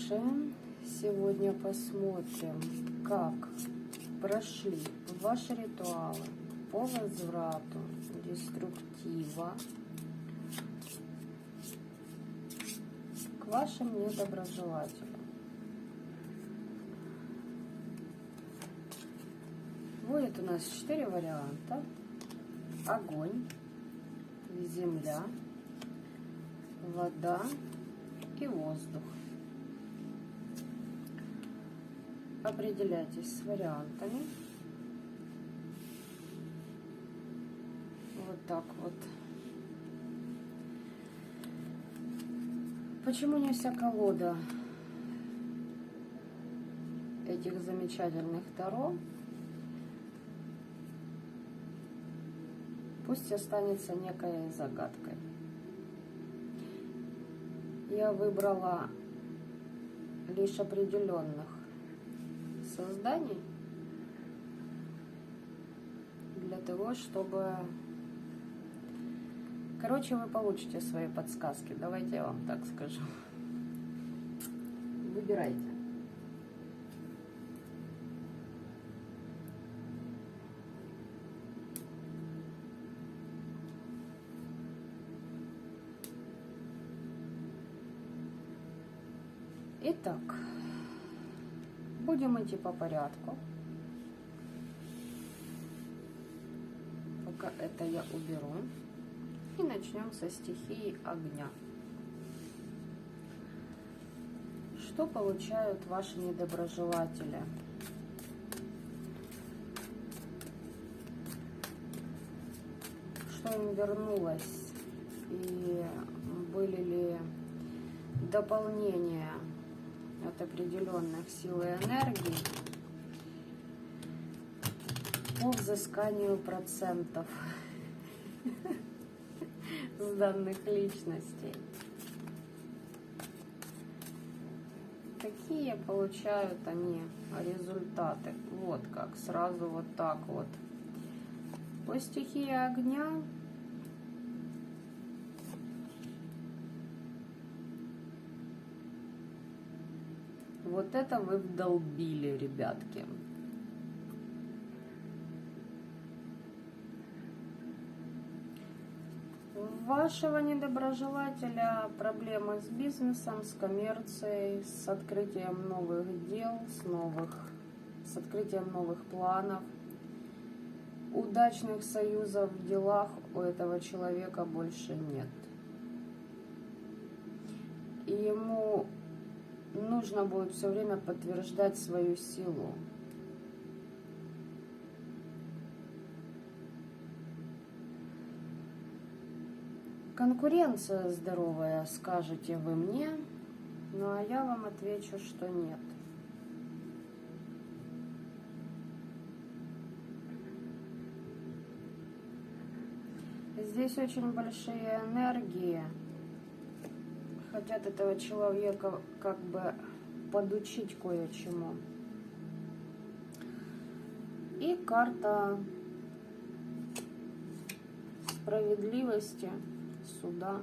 Дальше. Сегодня посмотрим, как прошли ваши ритуалы по возврату деструктива к вашим недоброжелателям. Будет у нас 4 варианта. Огонь, земля, вода и воздух. Определяйтесь с вариантами. Вот так вот. Почему не вся колода этих замечательных таро? Пусть останется некой загадкой. Я выбрала лишь определенных созданий для того, чтобы... Короче, вы получите свои подсказки. Давайте я вам так скажу. Выбирайте. Итак, будем идти по порядку. Пока это я уберу. И начнем со стихии огня. Что получают ваши недоброжелатели? Что им вернулось? И были ли дополнения от определенных сил и энергий по взысканию процентов с данных личностей? Какие получают они результаты? Вот как, сразу вот так вот. По стихии огня вот это вы вдолбили, ребятки. У вашего недоброжелателя проблемы с бизнесом, с коммерцией, с открытием новых дел, с открытием новых планов. Удачных союзов в делах у этого человека больше нет. И ему нужно будет все время подтверждать свою силу. Конкуренция здоровая, скажете вы мне, ну а я вам отвечу, что нет. Здесь очень большие энергии. Хотят этого человека как бы подучить кое-чему. И карта справедливости, суда.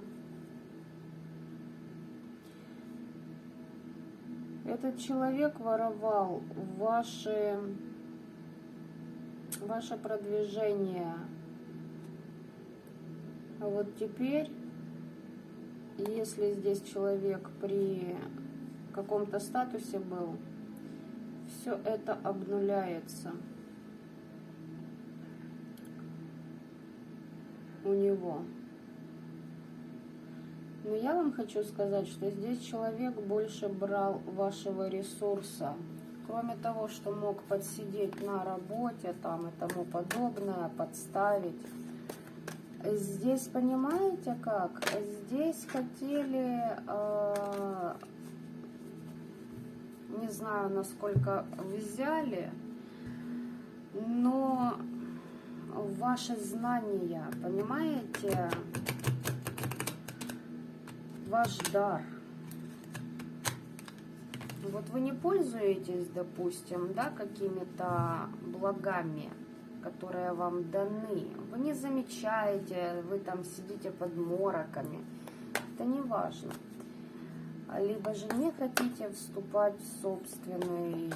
Этот человек воровал ваше продвижение. А вот теперь, если здесь человек при каком-то статусе был, все это обнуляется у него. Но я вам хочу сказать, что здесь человек больше брал вашего ресурса. Кроме того, что мог подсидеть на работе там и тому подобное, подставить. Здесь, понимаете как? Здесь хотели, не знаю, насколько взяли, но ваши знания, понимаете, ваш дар. Вот вы не пользуетесь, допустим, да, какими-то благами, которые вам даны. Вы не замечаете, вы там сидите под мороками. Это не важно. либо же не хотите вступать в собственный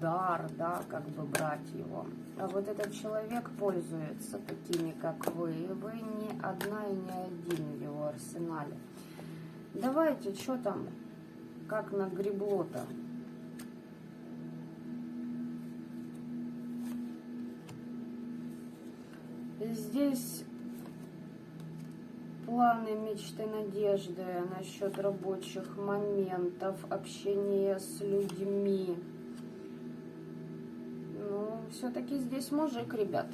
дар, да, как бы брать его. А вот этот человек пользуется такими, как вы, и вы не одна и не один в его арсенале. Давайте, что там, как нагребло-то? Здесь планы, мечты, надежды насчет рабочих моментов, общения с людьми. Ну, все-таки здесь мужик, ребят.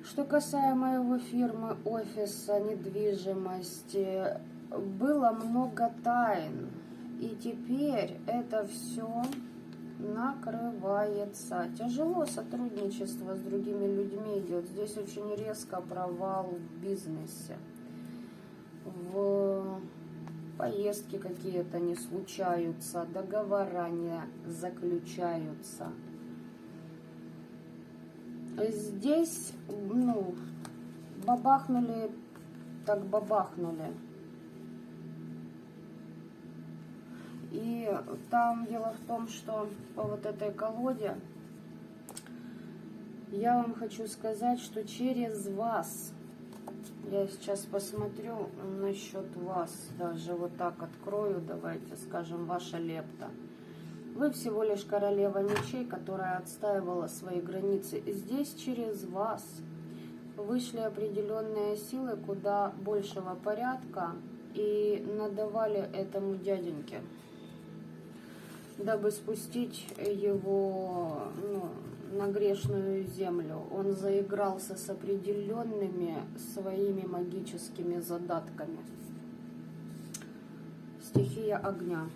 Что касаемо его фирмы, офиса, недвижимости, было много тайн. И теперь это все накрывается. Тяжело сотрудничество с другими людьми идет. Здесь очень резко провал в бизнесе. В поездки какие-то не случаются, договора не заключаются. Здесь, ну, бабахнули, так бабахнули. И там дело в том, что по вот этой колоде я вам хочу сказать, что через вас, я сейчас посмотрю насчет вас, даже вот так открою, давайте скажем, ваша лепта. Вы всего лишь королева мечей, которая отстаивала свои границы. И здесь через вас вышли определенные силы куда большего порядка и надавали этому дяденьке, дабы спустить его, ну, на грешную землю. Он заигрался с определенными своими магическими задатками. Стихия огня.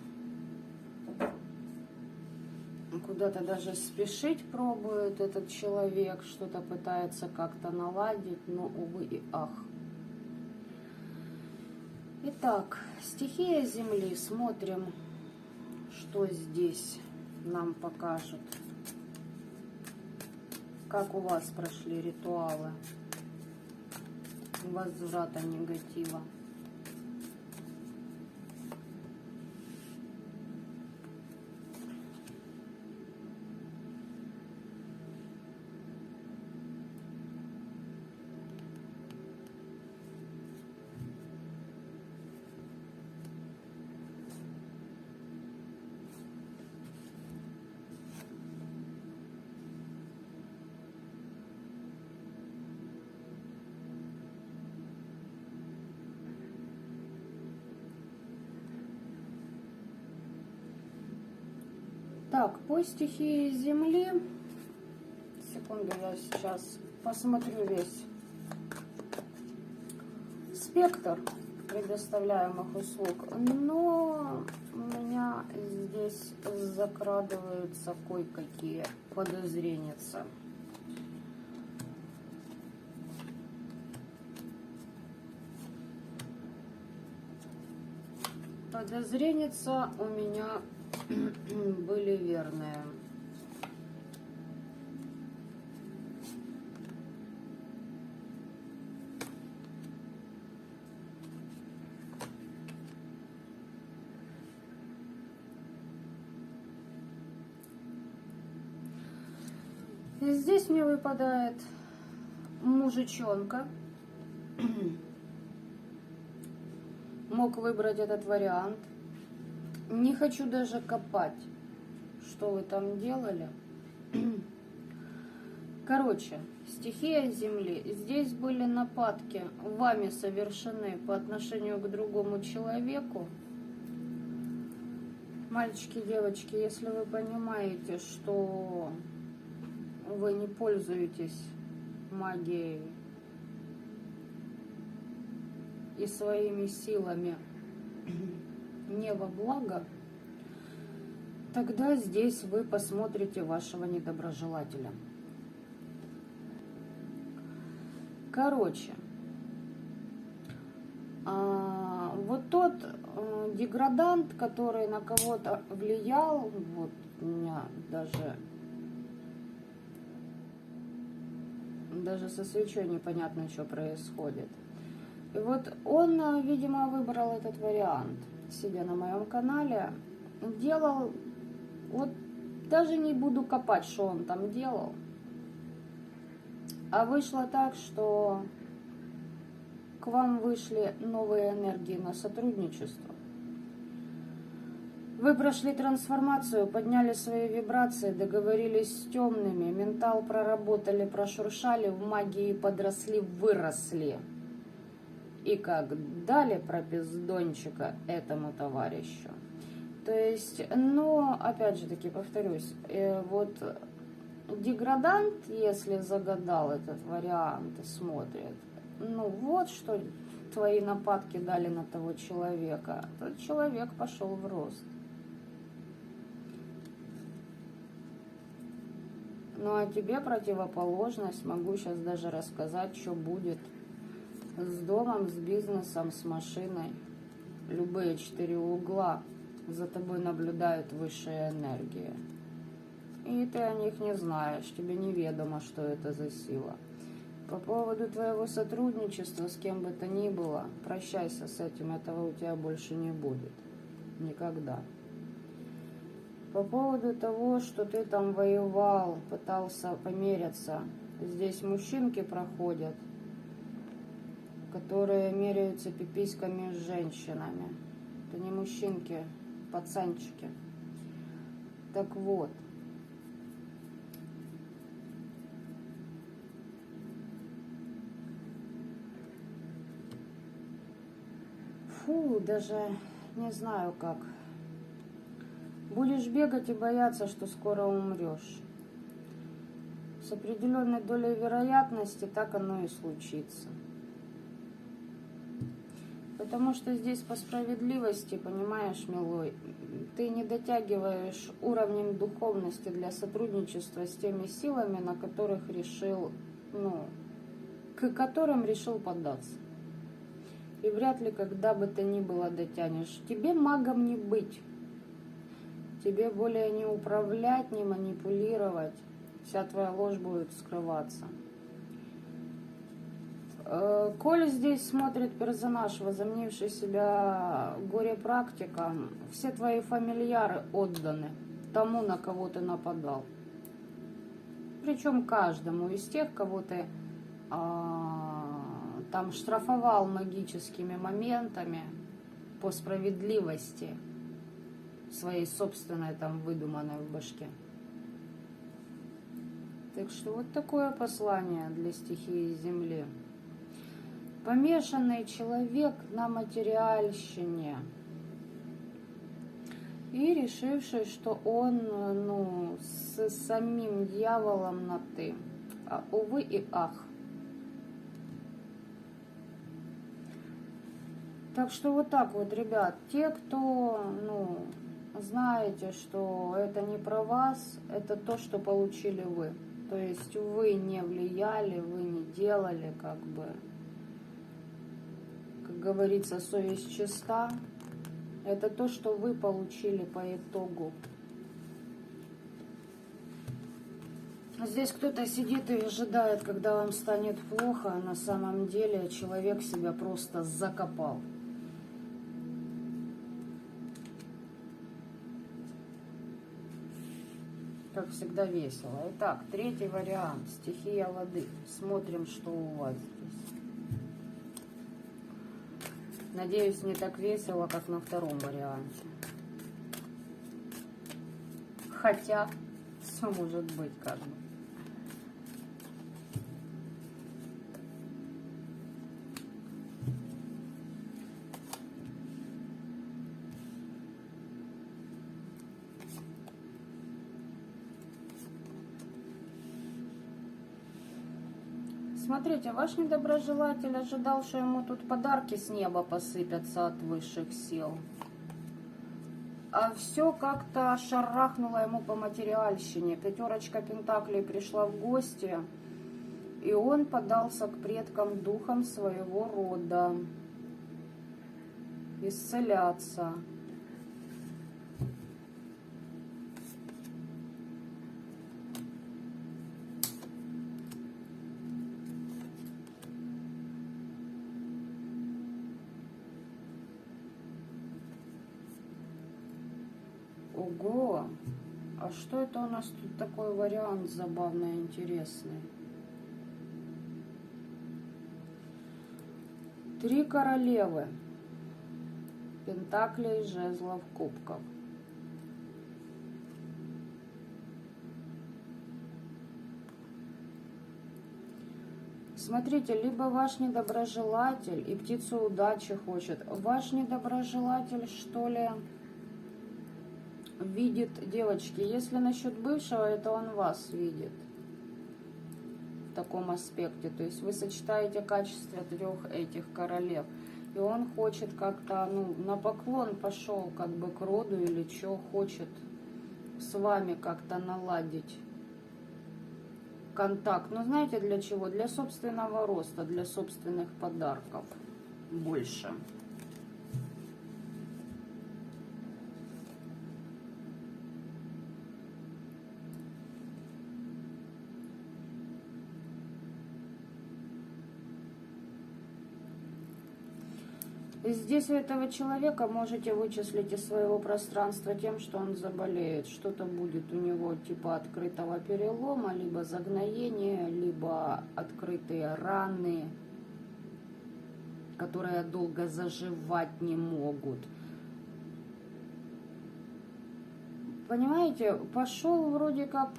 Куда-то даже спешить пробует этот человек, что-то пытается как-то наладить, но, увы и ах. Итак, стихия земли. Смотрим, что здесь нам покажут. Как у вас прошли ритуалы возврата негатива. Так, по стихии земли, секунду, я сейчас посмотрю весь спектр предоставляемых услуг, но у меня здесь закрадываются кое-какие подозрения. Подозрения у меня были верные. И здесь мне выпадает мужичонка. Мог выбрать этот вариант. Не хочу даже копать, что вы там делали. Короче, стихия земли. Здесь были нападки вами совершены по отношению к другому человеку. Мальчики, девочки, если вы понимаете, что вы не пользуетесь магией и своими силами не во благо, тогда здесь вы посмотрите вашего недоброжелателя. Короче, вот тот деградант, который на кого-то влиял, вот у меня даже со свечой непонятно, что происходит. И вот он, видимо, выбрал этот вариант. сидя на моем канале, делал, вот даже не буду копать, что он там делал, а вышло так, что к вам вышли новые энергии на сотрудничество. Вы прошли трансформацию, подняли свои вибрации, договорились с темными, ментал проработали, прошуршали, в магии подросли, выросли. И как дали пропиздончика этому товарищу. То есть, но, опять же таки, повторюсь, вот деградант, если загадал этот вариант и смотрит, ну вот что твои нападки дали на того человека, тот человек пошел в рост. Ну а тебе противоположность, могу сейчас даже рассказать, что будет с домом, с бизнесом, с машиной. Любые 4 угла за тобой наблюдают высшие энергии. И ты о них не знаешь, тебе неведомо, что это за сила. По поводу твоего сотрудничества с кем бы то ни было, прощайся с этим, этого у тебя больше не будет. Никогда. По поводу того, что ты там воевал, пытался померяться, здесь мужчинки проходят, которые меряются пиписьками с женщинами. Это не мужчинки, пацанчики. Так вот. Фу, даже не знаю как. Будешь бегать и бояться, что скоро умрешь. С определенной долей вероятности так оно и случится. Потому что здесь по справедливости, понимаешь, милой, ты не дотягиваешь уровнем духовности для сотрудничества с теми силами, на которых решил, к которым решил поддаться. И вряд ли когда бы то ни было дотянешь. Тебе магом не быть. Тебе более не управлять, не манипулировать. Вся твоя ложь будет скрываться. Коль здесь смотрит персонаж, возомнивший себя горе-практиком, все твои фамильяры отданы тому, на кого ты нападал. Причем каждому из тех, кого ты там штрафовал магическими моментами по справедливости своей собственной там выдуманной в башке. Так что вот такое послание для стихии Земли. Помешанный человек на материальщине и решивший, что он с самим дьяволом на «ты». Увы и ах. Так что вот так вот, ребят, те, кто, знаете, что это не про вас, это то, что получили вы. То есть вы не влияли, вы не делали, как говорится, совесть чиста. Это то, что вы получили по итогу. Здесь кто-то сидит и ожидает, когда вам станет плохо, а на самом деле человек себя просто закопал. Как всегда весело. Итак, третий вариант. Стихия воды. Смотрим, что у вас здесь. Надеюсь, не так весело, как на втором варианте. Хотя, все может быть, как бы. Смотрите, ваш недоброжелатель ожидал, что ему тут подарки с неба посыпятся от высших сил. А все как-то шарахнуло ему по материальщине. Пятерочка пентаклей пришла в гости, и он подался к предкам духам своего рода. Исцеляться. Ого! А что это у нас тут такой вариант забавный, интересный? 3 королевы. Пентаклей, жезлов, кубков. Смотрите, либо ваш недоброжелатель и птицу удачи хочет. Ваш недоброжелатель, что ли, видит, девочки, если насчет бывшего, это он вас видит в таком аспекте. То есть вы сочетаете качество 3 этих королев. И он хочет как-то, ну, на поклон пошел как бы к роду или что, хочет с вами как-то наладить контакт. Но знаете для чего? Для собственного роста, для собственных подарков больше. Здесь у этого человека можете вычислить из своего пространства тем, что он заболеет. Что-то будет у него типа открытого перелома, либо загноения, либо открытые раны, которые долго заживать не могут. Понимаете, пошел вроде как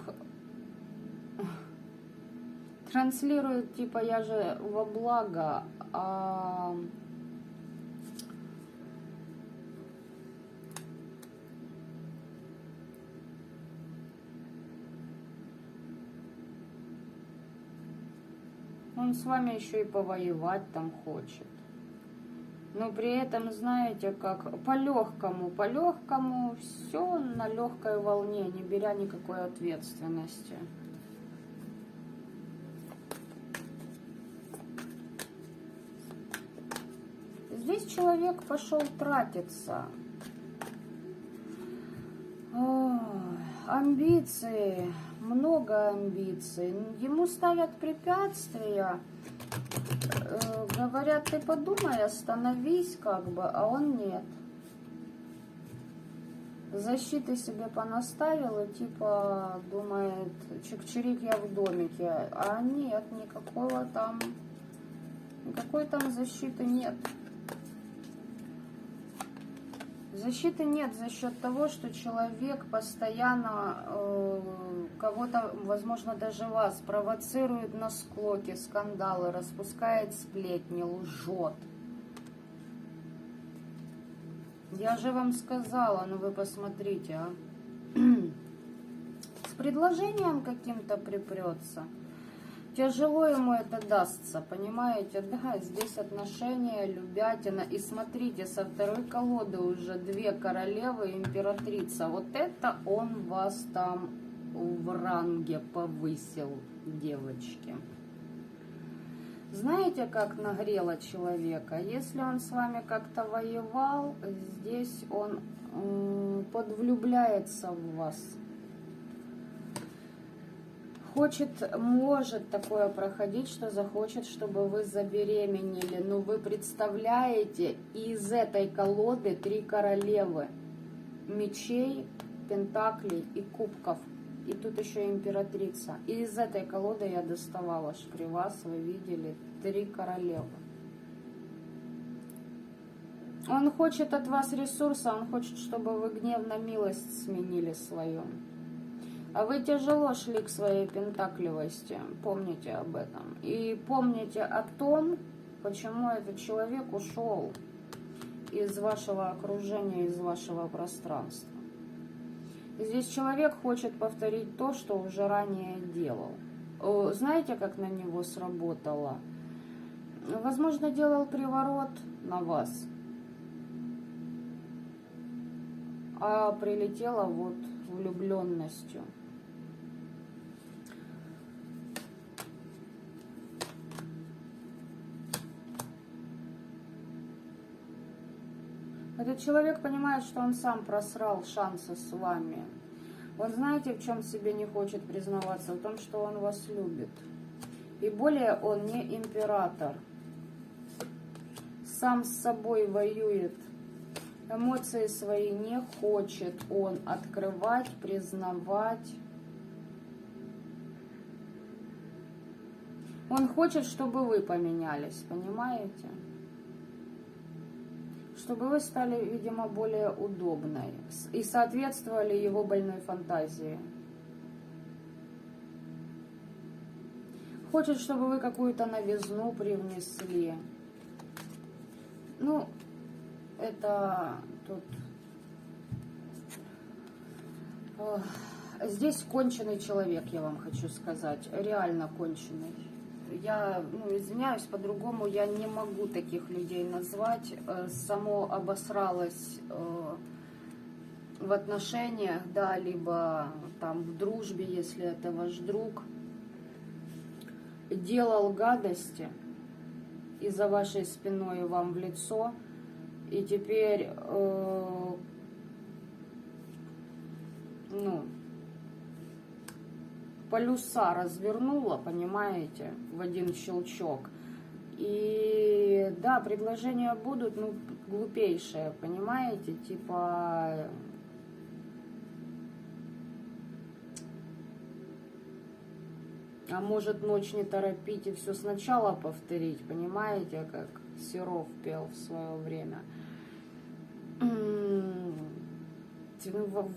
транслирует, типа я же во благо, а он с вами еще и повоевать там хочет. Но при этом, знаете, как по-легкому, все на легкой волне, не беря никакой ответственности. Здесь человек пошел тратиться. Ой, амбиции. Много амбиций. Ему ставят препятствия. Говорят, ты подумай, остановись, как бы, а он нет. Защиты себе понаставил и типа думает, чик-чирик, я в домике. А нет, никакой там защиты нет. Защиты нет за счет того, что человек постоянно кого-то, возможно, даже вас, провоцирует на склоки, скандалы, распускает сплетни, лжет. Я же вам сказала, ну вы посмотрите, а. С предложением каким-то припрется. Тяжело ему это дастся, понимаете? Да, здесь отношения, любятина. И смотрите, со второй колоды уже 2 королевы и императрица. Вот это он вас там в ранге повысил, девочки. Знаете, как нагрело человека? Если он с вами как-то воевал, здесь он подвлюбляется в вас. Может такое проходить, что захочет, чтобы вы забеременели. Но вы представляете, из этой колоды 3 королевы. Мечей, пентаклей и кубков. И тут еще императрица. И из этой колоды я доставала шкривас, вы видели, 3 королевы. Он хочет от вас ресурса, он хочет, чтобы вы гнев на милость сменили свою. А вы тяжело шли к своей пентакливости, помните об этом. И помните о том, почему этот человек ушел из вашего окружения, из вашего пространства. Здесь человек хочет повторить то, что уже ранее делал. Знаете, как на него сработало? Возможно, делал приворот на вас, а прилетело вот влюбленностью. Этот человек понимает, что он сам просрал шансы с вами. Он, знаете, в чем себе не хочет признаваться? В том, что он вас любит. И более он не император. Сам с собой воюет. Эмоции свои не хочет он открывать, признавать. Он хочет, чтобы вы поменялись, понимаете? Чтобы вы стали, видимо, более удобной и соответствовали его больной фантазии. Хочет, чтобы вы какую-то новизну привнесли. Ну, это тут... Здесь конченый человек, я вам хочу сказать. Реально конченый. Я, извиняюсь, по-другому я не могу таких людей назвать. Само обосралось в отношениях, да, либо там в дружбе, если это ваш друг. Делал гадости и за вашей спиной вам в лицо. И теперь, полюса развернула, понимаете, в один щелчок. И да, предложения будут, глупейшие, понимаете, типа... А может, ночь не торопить и все сначала повторить, понимаете, как Серов пел в свое время.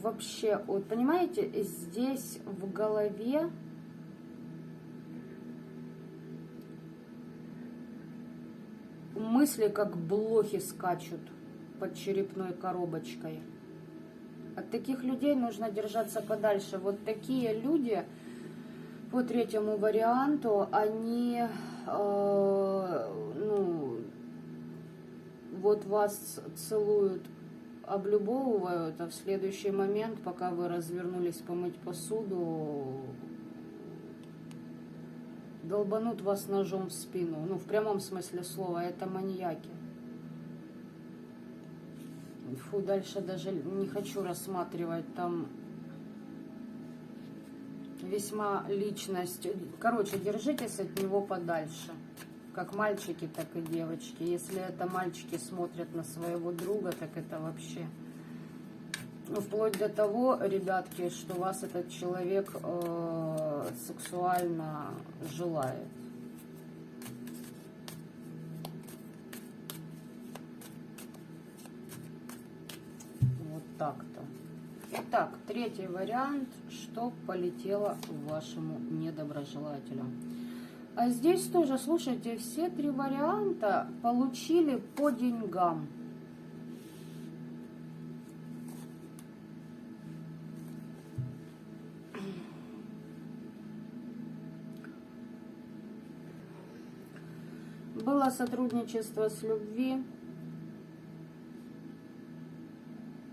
Вообще, вот понимаете, здесь в голове мысли как блохи скачут под черепной коробочкой. От таких людей нужно держаться подальше. Вот такие люди по третьему варианту, они вот вас целуют, облюбовывают, а в следующий момент, пока вы развернулись помыть посуду, долбанут вас ножом в спину. В прямом смысле слова, это маньяки. Фу, дальше даже не хочу рассматривать, там весьма личность. Короче, держитесь от него подальше. Как мальчики, так и девочки. Если это мальчики смотрят на своего друга, так это вообще... вплоть до того, ребятки, что вас этот человек сексуально желает. Вот так-то. Итак, третий вариант, что полетело вашему недоброжелателю. А здесь тоже, слушайте, все три варианта получили по деньгам. Было сотрудничество с любви.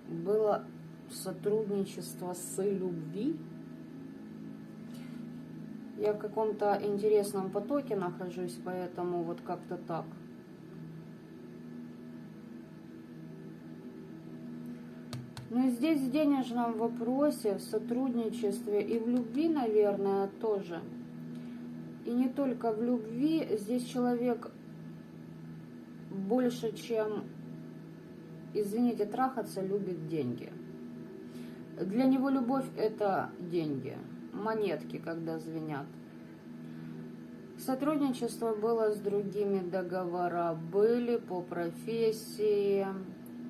Было сотрудничество с любви. Я в каком-то интересном потоке нахожусь, поэтому вот как-то так. Но здесь в денежном вопросе, в сотрудничестве и в любви, наверное, тоже. И не только в любви. Здесь человек больше, чем, извините, трахаться, любит деньги. Для него любовь – это деньги. Монетки, когда звенят. Сотрудничество было с другими, договора были по профессии,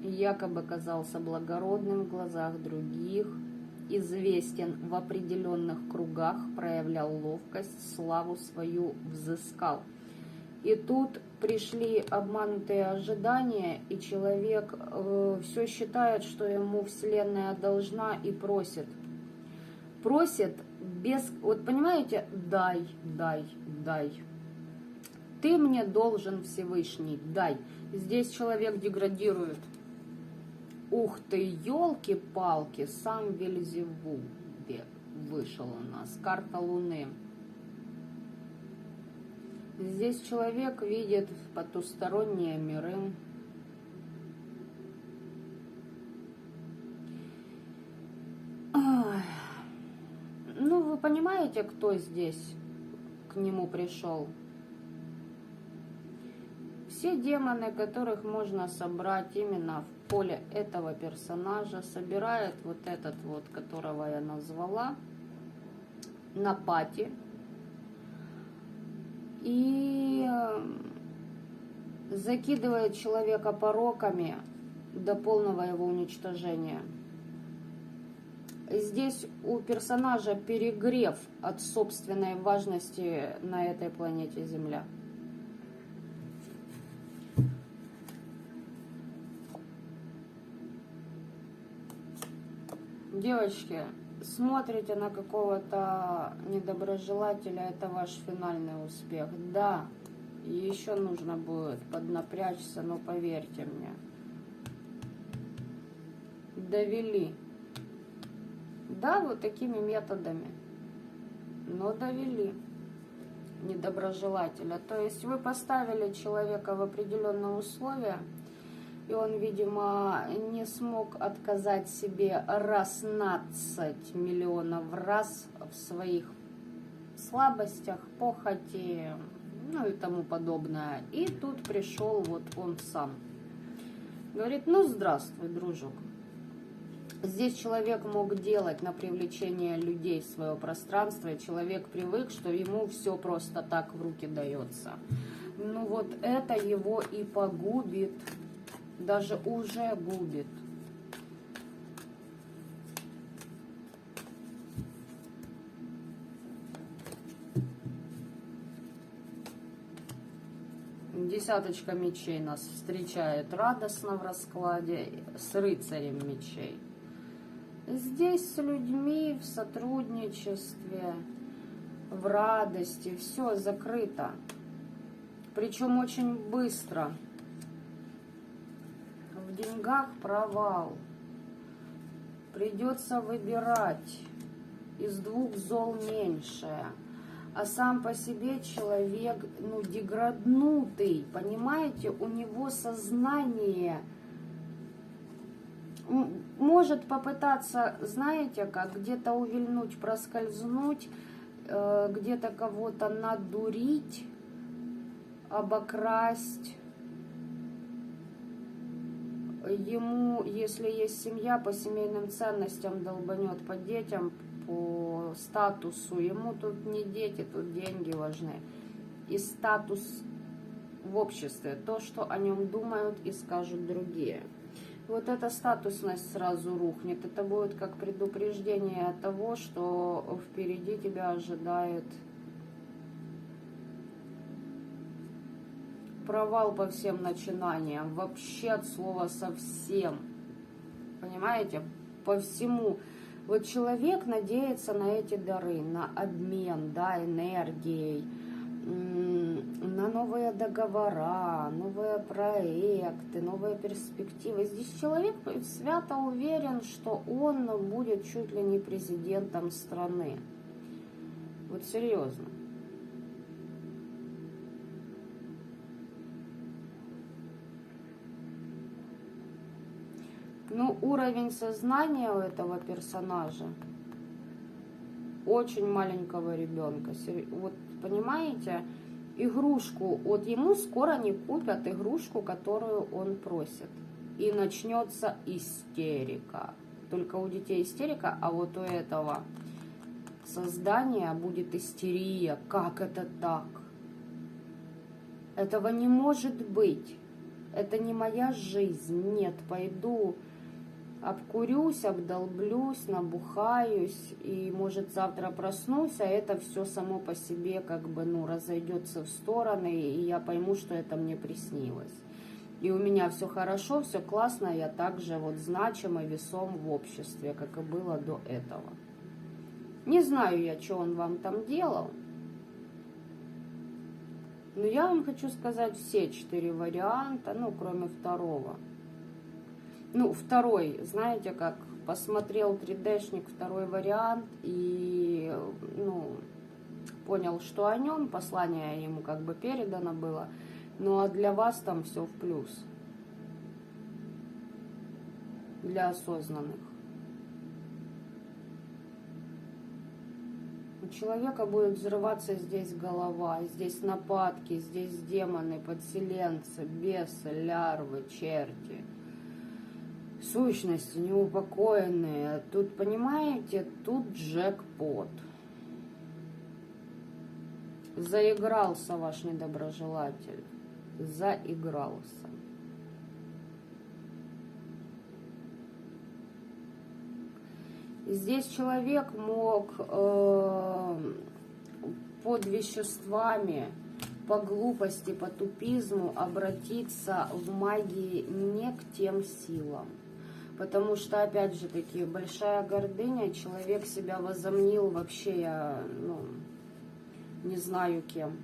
якобы казался благородным в глазах других, известен в определенных кругах, проявлял ловкость, славу свою взыскал. И тут пришли обманутые ожидания, и человек все считает, что ему Вселенная должна, и просит. Просит без... Вот понимаете, дай, дай, дай. Ты мне должен, Всевышний, дай. Здесь человек деградирует. Ух ты, елки-палки, сам Вельзевул вышел у нас, карта Луны. Здесь человек видит потусторонние миры. Ну, вы понимаете, кто здесь к нему пришел? все демоны, которых можно собрать именно в поле этого персонажа, собирает вот этот вот, которого я назвала, на пати. И закидывает человека пороками до полного его уничтожения. Здесь у персонажа перегрев от собственной важности на этой планете Земля. Девочки, смотрите на какого-то недоброжелателя, это ваш финальный успех. Да, еще нужно будет поднапрячься, но поверьте мне. Довели. Да, вот такими методами. Но довели недоброжелателя. То есть вы поставили человека в определенные условия, и он, видимо, не смог отказать себе раз 15 миллионов раз в своих слабостях, похоти, ну и тому подобное. И тут пришел вот он сам. Говорит, ну здравствуй, дружок. Здесь человек мог делать на привлечение людей в свое пространство, и человек привык, что ему все просто так в руки дается. Ну вот это его и погубит. Даже уже губит. Десяточка мечей нас встречает радостно в раскладе с рыцарем мечей. Здесь с людьми в сотрудничестве, в радости, все закрыто. Причем очень быстро. В деньгах провал. Придется выбирать. Из двух зол меньшее. А сам по себе человек, ну, деграднутый. Понимаете, у него сознание может попытаться, знаете как, где-то увильнуть, проскользнуть, где-то кого-то надурить, обокрасть. Ему, если есть семья, по семейным ценностям долбанет, по детям, по статусу. Ему тут не дети, тут деньги важны. И статус в обществе, то, что о нем думают и скажут другие. Вот эта статусность сразу рухнет. Это будет как предупреждение того, что впереди тебя ожидает провал по всем начинаниям. Вообще от слова совсем. Понимаете? По всему. Вот человек надеется на эти дары, на обмен, да, энергией, на новые договора, новые проекты, новые перспективы. Здесь человек свято уверен, что он будет чуть ли не президентом страны. Вот серьезно. Ну, уровень сознания у этого персонажа очень маленького ребенка. Вот, понимаете, игрушку, вот ему скоро не купят игрушку, которую он просит. И начнется истерика. Только у детей истерика, а вот у этого создания будет истерия. Как это так? Этого не может быть. Это не моя жизнь. Нет, пойду обкурюсь, обдолблюсь, набухаюсь, и, может, завтра проснусь, а это все само по себе как бы, ну, разойдется в стороны, и я пойму, что это мне приснилось. И у меня все хорошо, все классно, я также вот значим и весом в обществе, как и было до этого. Не знаю я, что он вам там делал, но я вам хочу сказать все 4 варианта, ну, кроме второго. Ну, второй, знаете как, посмотрел 3D-шник, второй вариант, и, ну, понял, что о нем, послание ему как бы передано было, ну, а для вас там все в плюс, для осознанных. У человека будет взрываться здесь голова, здесь нападки, здесь демоны, подселенцы, бесы, лярвы, черти, сущности неупокоенные. Тут, понимаете, тут джекпот. Заигрался ваш недоброжелатель, заигрался. Здесь человек мог под веществами, по глупости, по тупизму обратиться в магии не к тем силам. Потому что, опять же таки, большая гордыня, человек себя возомнил вообще, я не знаю кем,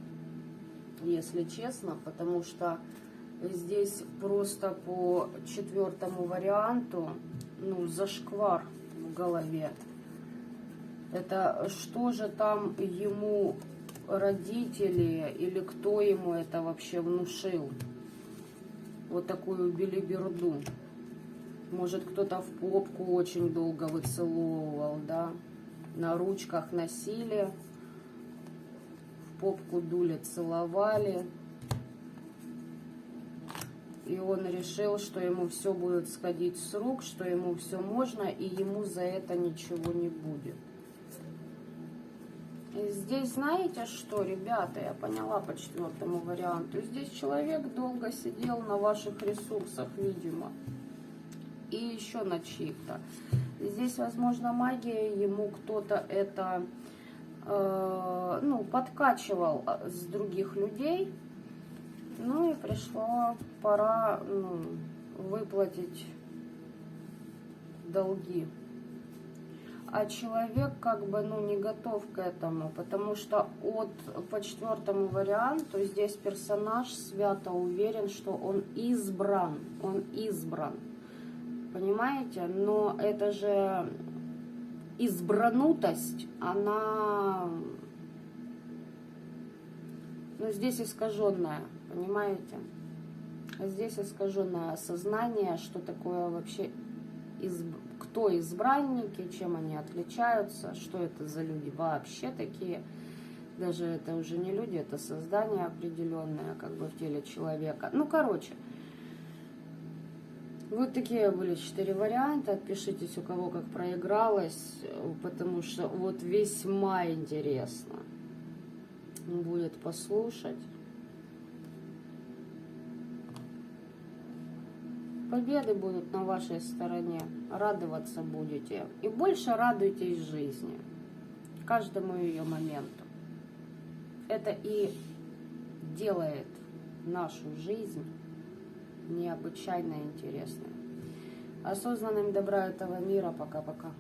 если честно, потому что здесь просто по 4-му варианту, зашквар в голове. Это что же там ему родители или кто ему это вообще внушил? Вот такую белиберду. Может, кто-то в попку очень долго выцеловывал, да? На ручках носили, в попку дули, целовали. И он решил, что ему все будет сходить с рук, что ему все можно, и ему за это ничего не будет. И здесь, знаете что, ребята, я поняла по 4-му варианту. Здесь человек долго сидел на ваших ресурсах, видимо. И еще на чьих-то. Здесь, возможно, магия, ему кто-то это подкачивал с других людей. Ну и пришла пора выплатить долги. А человек как бы не готов к этому, потому что по 4-му варианту здесь персонаж свято уверен, что он избран. Понимаете? Но это же избранутость, она здесь искаженная, понимаете? Здесь искаженное сознание, что такое вообще, кто избранники, чем они отличаются, что это за люди вообще такие. Даже это уже не люди, это создание определенное, как бы в теле человека. Короче. Вот такие были 4 варианта. Отпишитесь, у кого как проигралось, потому что вот весьма интересно будет послушать. Победы будут на вашей стороне, радоваться будете. И больше радуйтесь жизни, каждому ее моменту. Это и делает нашу жизнь необычайно интересной. Осознанным добра этого мира. Пока-пока.